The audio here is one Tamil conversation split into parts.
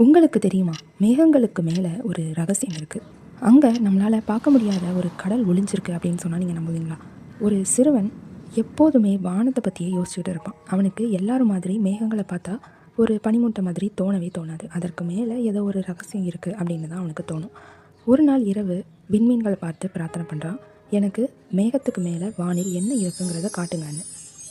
உங்களுக்கு தெரியுமா, மேகங்களுக்கு மேலே ஒரு ரகசியம் இருக்குது. அங்கே நம்மளால் பார்க்க முடியாத ஒரு கடல் ஒளிஞ்சிருக்கு அப்படின்னு சொன்னால் நீங்கள் நம்புவீங்களா? ஒரு சிறுவன் எப்போதுமே வானத்தை பற்றியே யோசிச்சுக்கிட்டு இருப்பான். அவனுக்கு எல்லாரும் மாதிரி மேகங்களை பார்த்தா ஒரு பனிமூட்டை மாதிரி தோணவே தோணாது. அதற்கு மேலே ஏதோ ஒரு ரகசியம் இருக்குது அப்படின்னு தான் அவனுக்கு தோணும். ஒரு நாள் இரவு விண்மீன்களை பார்த்து பிரார்த்தனை பண்ணுறான், எனக்கு மேகத்துக்கு மேலே வானில் என்ன இருக்குங்கிறத காட்டுங்கன்னு.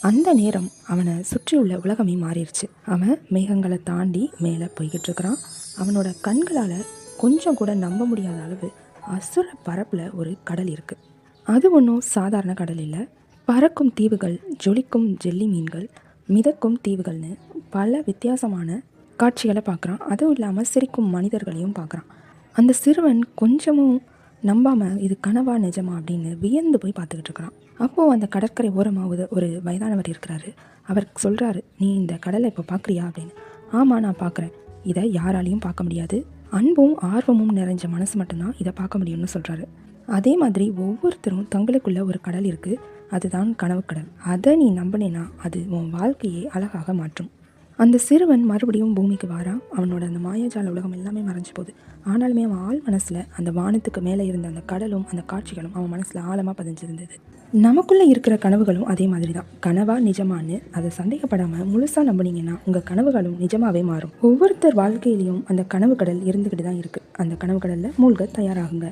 அந்த நேரம் அவனை சுற்றியுள்ள உலகமே மாறிடுச்சு. அவன் மேகங்களை தாண்டி மேலே போய்கிட்டு இருக்கிறான். அவனோட கண்களால் கொஞ்சம் கூட நம்ப முடியாத அளவு அசுர பரப்பில் ஒரு கடல் இருக்குது. அது ஒன்றும் சாதாரண கடல் இல்லை. பறக்கும் தீவுகள், ஜொலிக்கும் ஜெல்லி மீன்கள், மிதக்கும் தீவுகள்னு பல வித்தியாசமான காட்சிகளை பார்க்குறான். அதுவும் இல்லாமல் சிரிக்கும் மனிதர்களையும் பார்க்குறான். அந்த சிறுவன் கொஞ்சமும் நம்பாமல் இது கனவா நிஜமா அப்படின்னு வியந்து போய் பார்த்துக்கிட்டு இருக்கிறான். அப்போது அந்த கடற்கரை ஓரமாக ஒரு வயதானவர் இருக்கிறாரு. அவர் சொல்கிறாரு, நீ இந்த கடலை இப்போ பார்க்குறியா அப்படின்னு. ஆமாம், நான் பார்க்குறேன். இதை யாராலையும் பார்க்க முடியாது. அன்பும் ஆர்வமும் நிறைஞ்ச மனசு மட்டும்தான் இதை பார்க்க முடியும்னு சொல்கிறாரு. அதே மாதிரி ஒவ்வொருத்தரும் தங்களுக்குள்ள ஒரு கடல் இருக்குது. அதுதான் கனவு கடல். அதை நீ நம்பினேன்னா அது உன் வாழ்க்கையை அழகாக மாற்றும். அந்த சிறுவன் மறுபடியும் பூமிக்கு வாரான். அவனோட அந்த மாயாஜால உலகம் எல்லாமே மறைஞ்சு போகுது. ஆனாலுமே அவன் ஆள் மனசில் அந்த வானத்துக்கு மேலே இருந்த அந்த கடலும் அந்த காட்சிகளும் அவன் மனசில் ஆழமாக பதிஞ்சிருந்தது. நமக்குள்ளே இருக்கிற கனவுகளும் அதே மாதிரி தான். கனவா நிஜமானு அதை சந்தேகப்படாமல் முழுசாக நம்பினீங்கன்னா உங்கள் கனவுகளும் நிஜமாகவே மாறும். ஒவ்வொருத்தர் வாழ்க்கையிலையும் அந்த கனவு கடல் இருந்துக்கிட்டு தான் இருக்குது. அந்த கனவு கடலில் மூழ்க தயாராகுங்க.